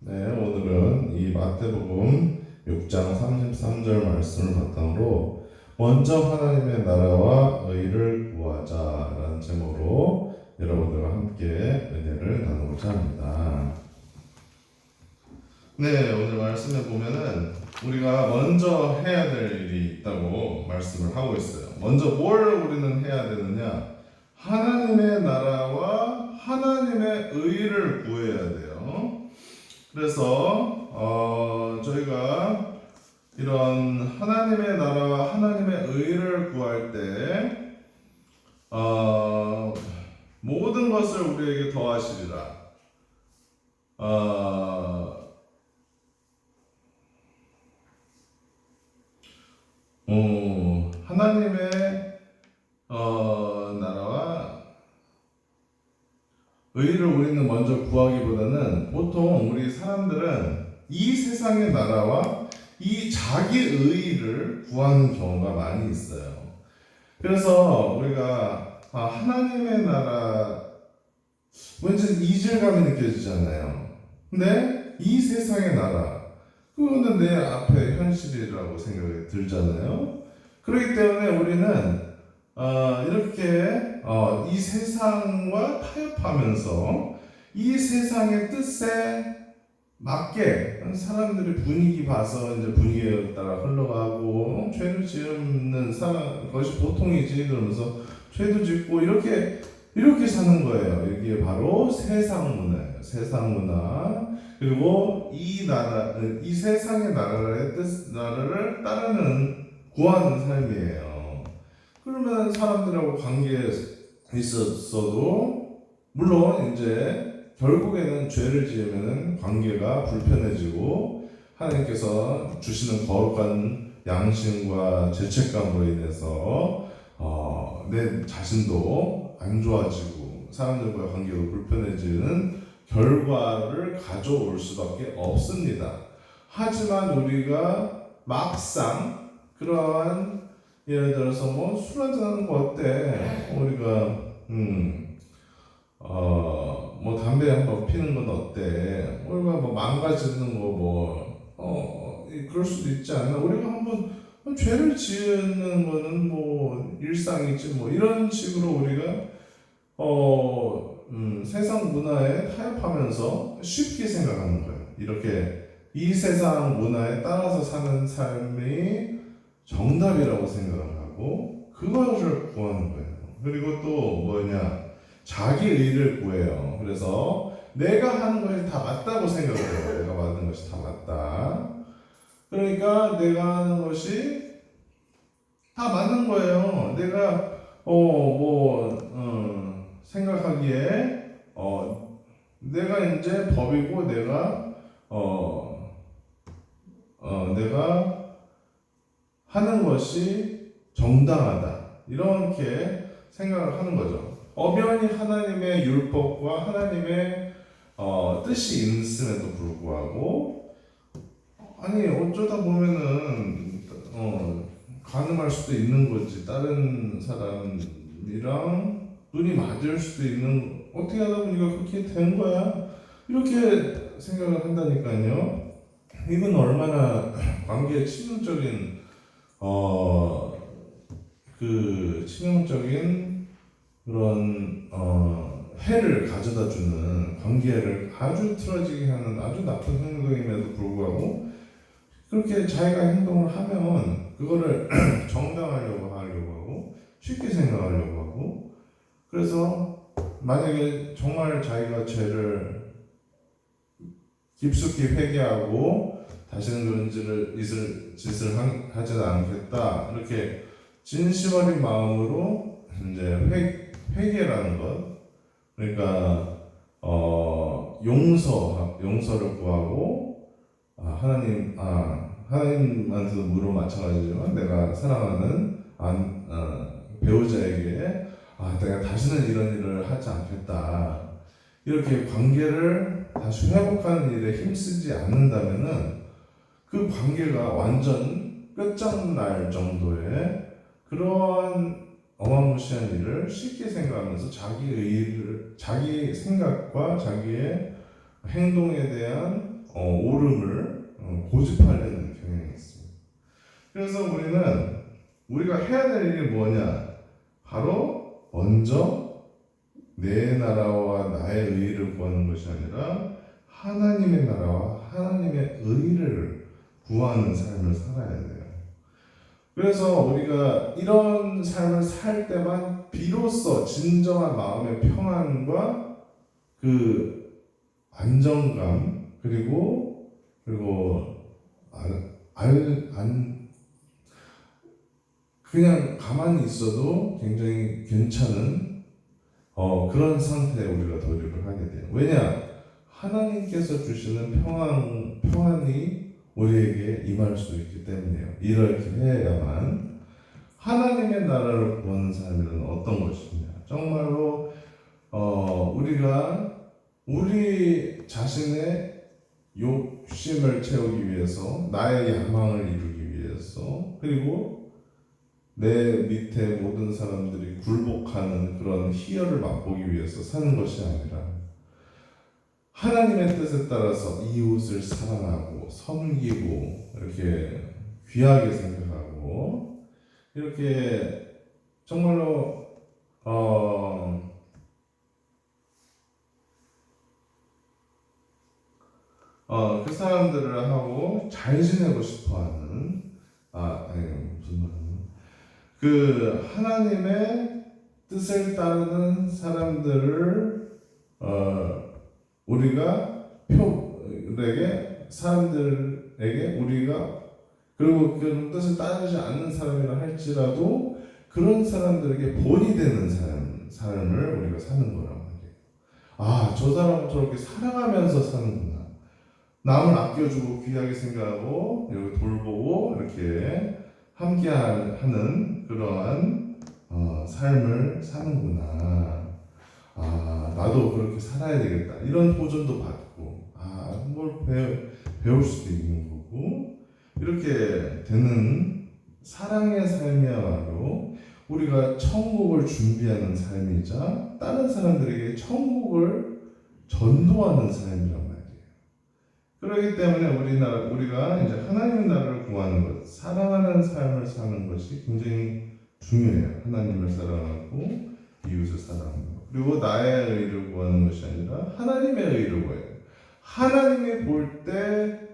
네, 오늘은 이 마태복음 6장 33절 말씀을 바탕으로 먼저 하나님의 나라와 의를 구하자라는 제목으로 여러분들과 함께 은혜를 나누고자 합니다. 네, 오늘 말씀에 보면은 우리가 먼저 해야 될 일이 있다고 말씀을 하고 있어요. 먼저 뭘 우리는 해야 되느냐? 하나님의 나라와 하나님의 의를 구해야 돼요. 그래서 저희가 이런 하나님의 나라와 하나님의 의를 구할 때 모든 것을 우리에게 더하시리라. 어, 하나님의 나라와 의를 우리는 먼저 구하기보다는 보통 우리 사람들은 이 세상의 나라와 이 자기 의를 구하는 경우가 많이 있어요. 그래서 우리가 하나님의 나라 왠지 이질감이 느껴지잖아요. 근데 이 세상의 나라 그거는 내 앞에 현실이라고 생각이 들잖아요. 그렇기 때문에 우리는 이렇게 이 세상과 타협하면서 이 세상의 뜻에 맞게 사람들이 분위기 봐서 이제 분위기에 따라 흘러가고 죄를 지는 사람 것이 보통이지 그러면서 죄도 짓고 이렇게 사는 거예요. 이게 바로 세상 문화예요. 세상 문화. 그리고 이 세상의 나라를 따르는 구하는 삶이에요. 그러면 사람들하고 관계에 있었어도 물론 이제 결국에는 죄를 지으면 관계가 불편해지고 하나님께서 주시는 거룩한 양심과 죄책감으로 인해서 내 자신도 안 좋아지고 사람들과 관계가 불편해지는 결과를 가져올 수밖에 없습니다. 하지만 우리가 막상 그러한 예를 들어서 뭐 술 한잔하는 거 어때? 우리가 뭐 담배 한 번 피는 건 어때? 우리가 뭐 망가지는 거 그럴 수도 있지 않나? 우리가 한번 죄를 지는 거는 뭐 일상이지 뭐 이런 식으로 우리가 세상 문화에 타협하면서 쉽게 생각하는 거예요. 이렇게 이 세상 문화에 따라서 사는 삶이 정답이라고 생각을 하고 그것을 구하는 거예요. 그리고 또 뭐냐? 자기 의를 구해요. 그래서 내가 하는 것이 다 맞다고 생각을 해요. 내가 받는 것이 다 맞다. 그러니까 내가 하는 것이 다 맞는 거예요. 내가 생각하기에 내가 이제 법이고 내가 하는 것이 정당하다. 이렇게 생각을 하는 거죠. 엄연히 하나님의 율법과 하나님의 뜻이 있음에도 불구하고 아니 어쩌다 보면은 가늠할 수도 있는 거지. 다른 사람이랑 눈이 맞을 수도 있는 어떻게 하다 보니까 그렇게 된 거야. 이렇게 생각을 한다니까요. 이건 얼마나 관계에 치명적인 치명적인 그런 해를 가져다주는 관계를 아주 틀어지게 하는 아주 나쁜 행동임에도 불구하고 그렇게 자기가 행동을 하면 그거를 정당하려고 하고 쉽게 생각하려고 하고 그래서 만약에 정말 자기가 죄를 깊숙이 회개하고 다시는 그런 짓을 하지 않겠다 이렇게 진심 어린 마음으로 이제 회개라는 것 그러니까 용서를 구하고 하나님한테도 물론 마찬가지지만 내가 사랑하는 배우자에게 내가 다시는 이런 일을 하지 않겠다 이렇게 관계를 다시 회복하는 일에 힘쓰지 않는다면은 그 관계가 완전 끝장날 정도의 그러한 어마무시한 일을 쉽게 생각하면서 자기 생각과 자기의 행동에 대한 옳음을 고집하려는 경향이 있습니다. 그래서 우리가 해야 될 일이 뭐냐? 바로 먼저 내 나라와 나의 의를 구하는 것이 아니라 하나님의 나라와 하나님의 의를 구하는 삶을 살아야 돼요. 그래서 우리가 이런 삶을 살 때만 비로소 진정한 마음의 평안과 그 안정감 그리고 그냥 가만히 있어도 굉장히 괜찮은 그런 상태에 우리가 도달을 하게 돼요. 왜냐? 하나님께서 주시는 평안이 우리에게 임할 수 있기 때문이에요. 이렇게 해야만 하나님의 나라를 구하는 삶이란 어떤 것이냐. 정말로 우리가 우리 자신의 욕심을 채우기 위해서, 나의 야망을 이루기 위해서, 그리고 내 밑에 모든 사람들이 굴복하는 그런 희열을 맛보기 위해서 사는 것이 아니라 하나님의 뜻에 따라서 이웃을 사랑하고 섬기고 이렇게 귀하게 생각하고 이렇게 정말로 그 사람들을 하고 잘 지내고 싶어하는 무슨 말이냐? 그 하나님의 뜻을 따르는 사람들을 사람들에게 우리가 그리고 그 뜻을 따르지 않는 사람이라 할지라도 그런 사람들에게 본이 되는 삶을 우리가 사는 거란 말이에요. 저 사람은 저렇게 사랑하면서 사는구나. 남을 아껴주고 귀하게 생각하고 이렇게 돌보고 이렇게 함께하는 그러한 삶을 사는구나. 나도 그렇게 살아야 되겠다. 이런 도전도 받고, 뭘 배울 수도 있는 거고, 이렇게 되는 사랑의 삶이야말로 우리가 천국을 준비하는 삶이자 다른 사람들에게 천국을 전도하는 삶이란 말이에요. 그렇기 때문에 우리가 이제 하나님의 나라를 구하는 것, 사랑하는 삶을 사는 것이 굉장히 중요해요. 하나님을 사랑하고 이웃을 사랑하고, 그리고 나의 의를 구하는 것이 아니라 하나님의 의를 구해요. 하나님이 볼 때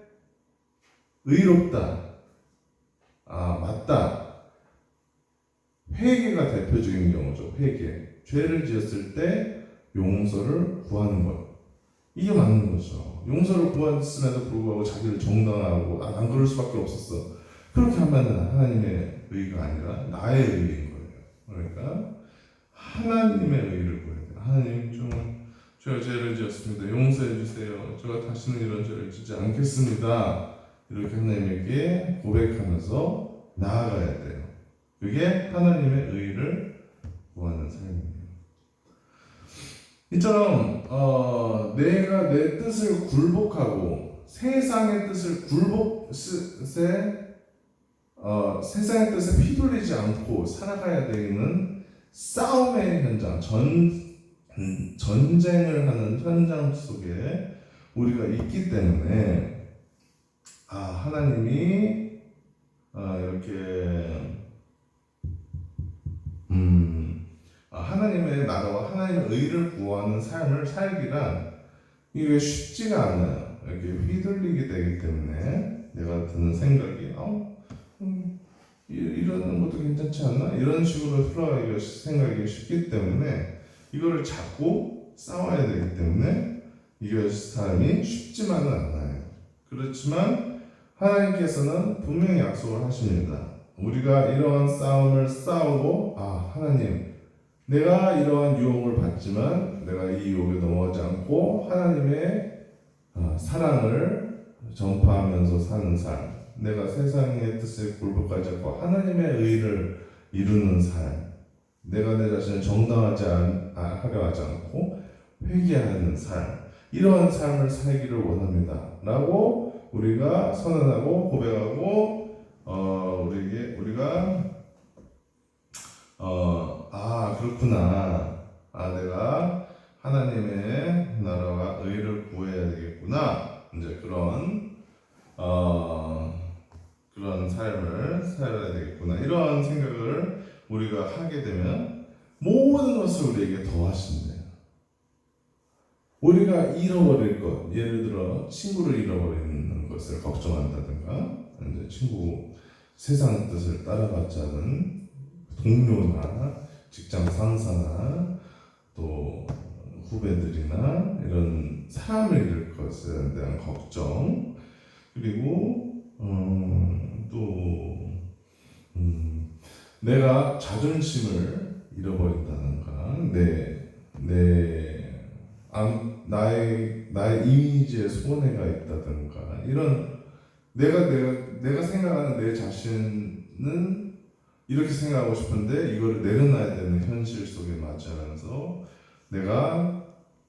의롭다, 맞다. 회개가 대표적인 경우죠. 회개. 죄를 지었을 때 용서를 구하는 것. 이게 맞는 거죠. 용서를 구했음에도 불구하고 자기를 정당화하고 난 그럴 수밖에 없었어. 그렇게 하면 하나님의 의가 아니라 나의 의인 거예요. 그러니까 하나님의 의를 구해야 돼요. 하나님 제가 죄를 지었습니다. 용서해 주세요. 제가 다시는 이런 죄를 짓지 않겠습니다. 이렇게 하나님에게 고백하면서 나아가야 돼요. 그게 하나님의 의를 구하는 삶입니다. 이처럼 내가 내 뜻을 굴복하고 세상의 뜻을 세상의 뜻에 휘둘리지 않고 살아가야 되는 싸움의 현장, 전쟁을 하는 현장 속에 우리가 있기 때문에 하나님이 이렇게 하나님의 나라와 하나님의 의를 구하는 삶을 살기란 이게 쉽지가 않아요. 이렇게 휘둘리게 되기 때문에 내가 드는 생각이 이러는 것도 괜찮지 않나? 이런 식으로 흘러가기가 생각이 쉽기 때문에 이거를 잡고 싸워야 되기 때문에 이게 삶이 쉽지만은 않아요. 그렇지만 하나님께서는 분명히 약속을 하십니다. 우리가 이러한 싸움을 싸우고 하나님 내가 이러한 유혹을 받지만 내가 이 유혹에 넘어가지 않고 하나님의 사랑을 전파하면서 사는 삶, 내가 세상의 뜻에 굴복하지 않고 하나님의 의를 이루는 삶, 내가 내 자신을 정당하지 하려 하지 않고 회개하는 삶, 이러한 삶을 살기를 원합니다 라고 우리가 선언하고 고백하고 우리가 그렇구나. 내가 하나님의 나라와 의를 구해야 되겠구나. 이제 그런 삶을 살아야 되겠구나. 이런 생각을 우리가 하게 되면 모든 것을 우리에게 더하신대요. 우리가 잃어버릴 것, 예를 들어 친구를 잃어버리는 것을 걱정한다든가, 이제 친구 세상 뜻을 따라가지 않은 동료나 직장 상사나 또 후배들이나 이런 사람을 잃을 것에 대한 걱정, 그리고 내가 자존심을 잃어버린다든가, 나의 이미지에 손해가 있다든가, 이런 내가 생각하는 내 자신은 이렇게 생각하고 싶은데 이거를 내려놔야 되는 현실 속에 맞으면서 내가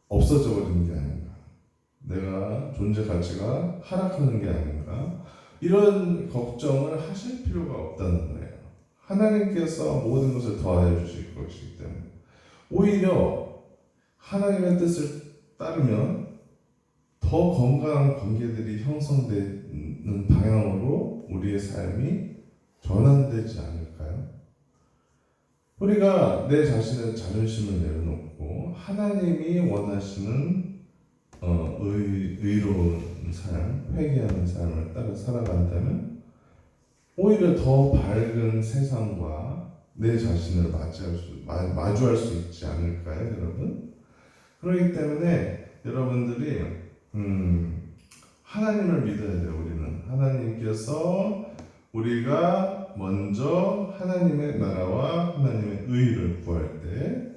없어져 버리는 게 아닌가, 내가 존재 가치가 하락하는 게 아닌가, 이런 걱정을 하실 필요가 없다는 거예요. 하나님께서 모든 것을 더하여 주실 것이기 때문에. 오히려 하나님의 뜻을 따르면 더 건강한 관계들이 형성되는 방향으로 우리의 삶이 전환되지 않을까요? 우리가 내 자신의 자존심을 내려놓고 하나님이 원하시는 의로운 삶, 회개하는 삶을 따라 살아간다면 오히려 더 밝은 세상과 내 자신을 마주할 수 있지 않을까요, 여러분? 그렇기 때문에 여러분들이 하나님을 믿어야 돼요. 우리는 하나님께서 우리가 먼저 하나님의 나라와 하나님의 의를 구할 때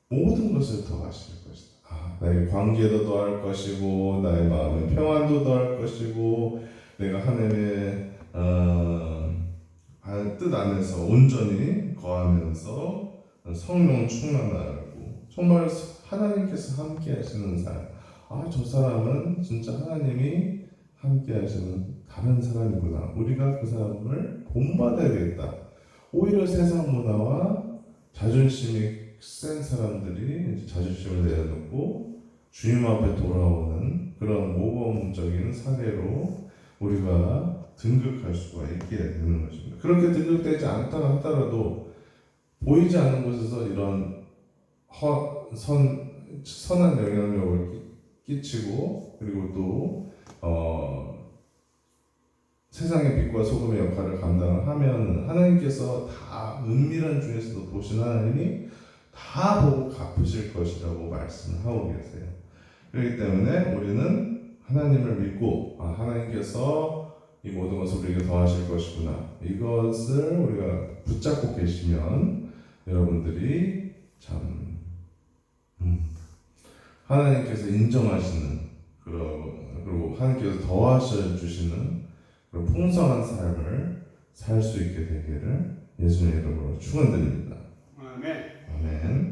모든 것을 더하실 것이다. 나의 관계도 더할 것이고, 나의 마음의 평안도 더할 것이고, 내가 하나님의 뜻 안에서 온전히 거하면서 성령 충만하고, 정말 하나님께서 함께 하시는 삶. 저 사람은 진짜 하나님이 함께 하시는 다른 사람이구나. 우리가 그 사람을 본받아야겠다. 오히려 세상 문화와 자존심이 센 사람들이 이제 자존심을 내려놓고 주님 앞에 돌아오는 그런 모범적인 사례로 우리가 등극할 수가 있게 되는 것입니다. 그렇게 등극되지 않다 하더라도 보이지 않는 곳에서 이런 선한 영향력을 끼치고, 그리고 또 세상의 빛과 소금의 역할을 감당을 하면 하나님께서 다 은밀한 중에서도 보신 하나님이 다 보고 갚으실 것이라고 말씀하고 계세요. 그렇기 때문에 우리는 하나님을 믿고 하나님께서 이 모든 것을 우리에게 더하실 것이구나, 이것을 우리가 붙잡고 계시면 여러분들이 참 하나님께서 인정하시는 그리고 하나님께서 더하셔 주시는 그런 풍성한 삶을 살 수 있게 되기를 예수님의 이름으로 축원드립니다. 아멘. 아멘.